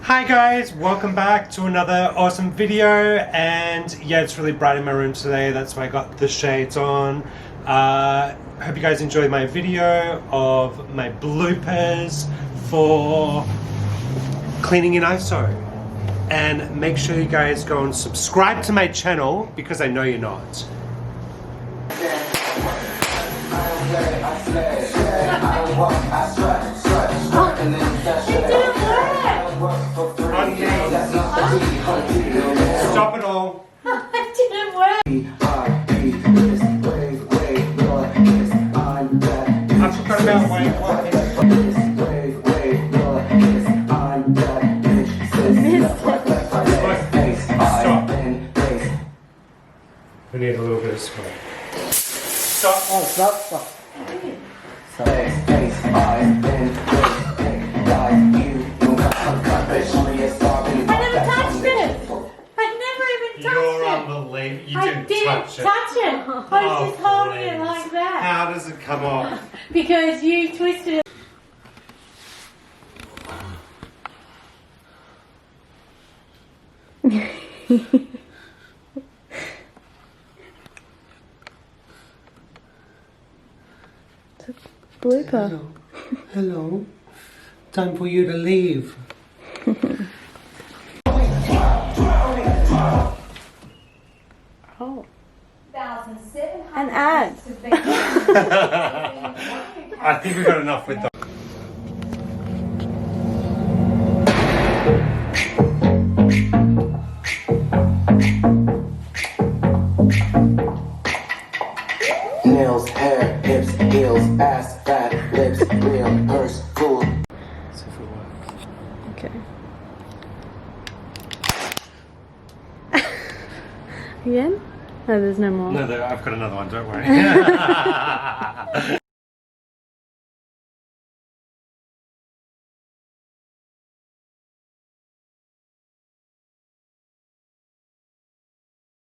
Hi guys, welcome back to another awesome video. And yeah, it's really bright in my room today, that's why I got the shades on. Hope you guys enjoyed my video of my bloopers for cleaning in ISO. And make sure you guys go and subscribe to my channel because I know you're not. Stop it all. It didn't work. I forgot about my Stop. We need a little bit of smoke. Stop. Oh, stop. I never touched it. I never even touched You're it. unbelievable. You I didn't didn't touch it. touch it. I was just holding it like that. How does it come off? Because you twisted it. Blooper. Hello. Time for you to leave. Oh. An ad. I think we got enough with that. Nails, hair, hips, heels, ass, fat, lips, real, purse, cool. Okay. Again? No, there's no more. No, I've got another one, don't worry.